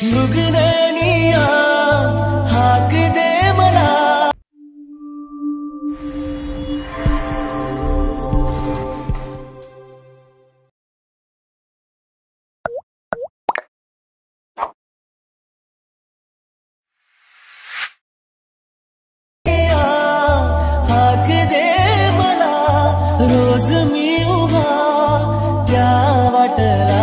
मृगनैनिया हाक दे मला हाक दे मला रोज मी उभा त्या वाटला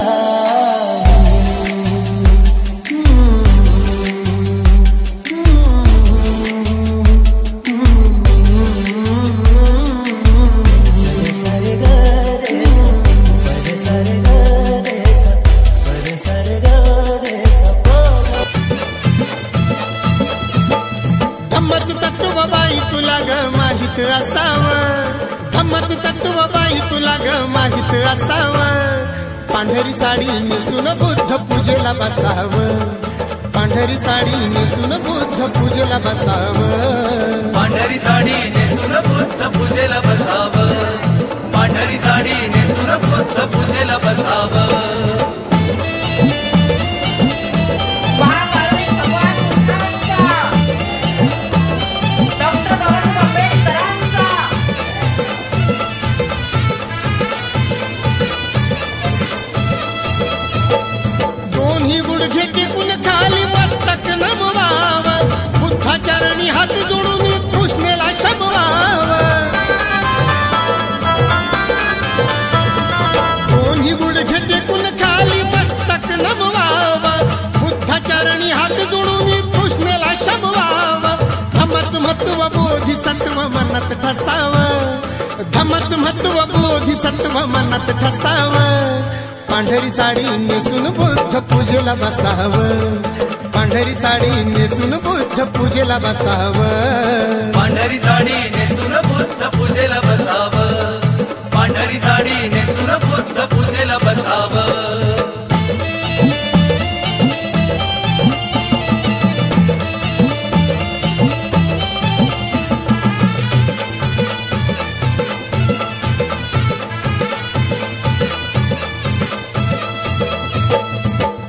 धम्मच तत्व बाई तुला ग माहित असावं पांढरी साडी नेसून बुद्ध पूजेला बसावं पांढरी साडी नेसून बुद्ध पूजेला बसावं पांढरी साडी नेसून बुद्ध पूजेला बसावं पांढरी साडी नेसून बुद्ध पूजेला बसावं चरणी हात जोडून कृष्णेला शमवाव दोन्ही गुडघे टेकून खाली मस्तक नमवाव बुद्ध चरणी हात जोडून कृष्णेला शमवाव धम्मच महत्व बोधिसत्व मनात ठसाव धम्मच महत्व बोधिसत्व मनात ठसाव पांढरी साडी नेसून बुद्ध पूजेला बसावं पांढरी साडी नेसून बुद्ध पूजेला बसावं पांढरी साडी नेसून बुद्ध पूजेला बसावं पांढरी साडी नेसून बुद्ध पूजेला बसावं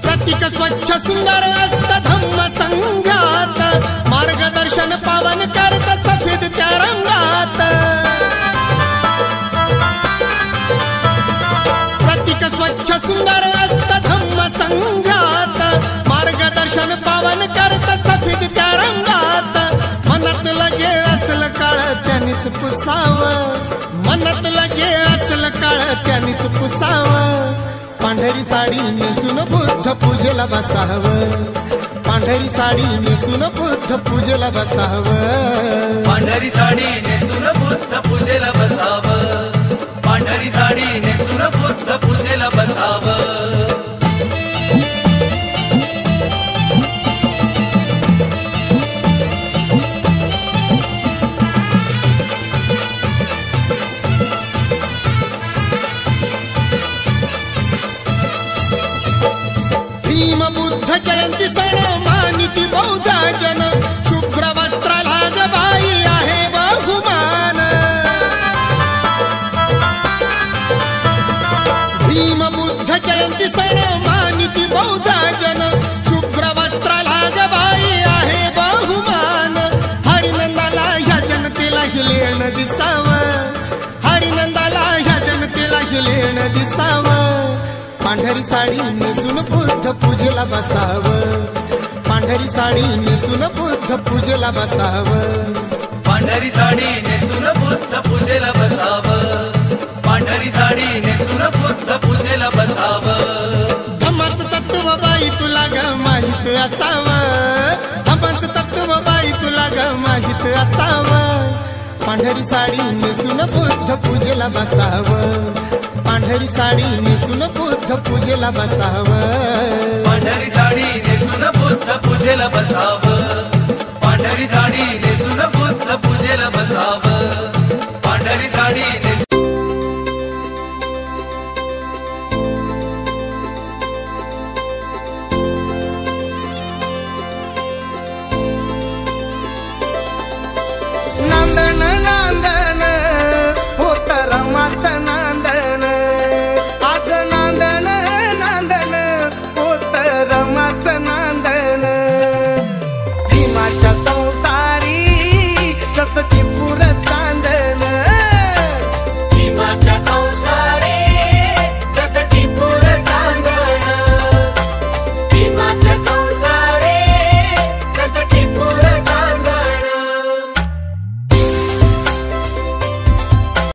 प्रतीक स्वच्छ सुंदर असत धम्म संघात मार्गदर्शन पावन करत सफेद त्या रंगात प्रतीक स्वच्छ सुंदर असत धम्म संघात मार्गदर्शन पावन करत सफेद त्या रंगात मनातलं जे असलं काळ त्यानीच पुसावं मनातलं जे असलं काळ त्यानीच पुसावं पांढरी साडी नेसून बुद्ध पूजेला बसावं पांढरी साडी नेसून बुद्ध पूजेला बसावं पांढरी साडी नेसून बुद्ध पूजेला बसावं पांढरी साडी नेसून बुद्ध पूजेला बसावं भीम बुद्ध जयंती सण मानिती बौद्ध जन शुभ्र वस्त्राला ग बाई आहे बहुमान भीम बुद्ध जयंती सण मानिती बौद्ध जन शुभ्र वस्त्राला ग बाई आहे बहुमान हरिनंदाला ह्या जनतेला लेण दिसावं हरिनंदाला ह्या जनतेला लेण दिसावं पांढरी साडी नेसून बुद्ध पूजेला बसावं पांढरी साडी नेसून बुद्ध पूजेला बसावं पांढरी साडी नेसून बुद्ध पूजेला बसावं पांढरी साडी नेसून बुद्ध पूजेला बसावं धम्मच तत्व बाई तुला ग माहित असावं धम्मच तत्व बाई तुला ग माहित असावं पांढरी साडी नेसून बुद्ध पूजेला बसावं पांढरी साडी नेसून बुद्ध पूजेला बसावं पांढरी साडी नेसून बुद्ध पूजेला बसावं पांढरी साडी नेसून बुद्ध पूजेला बसावं पांढरी साडी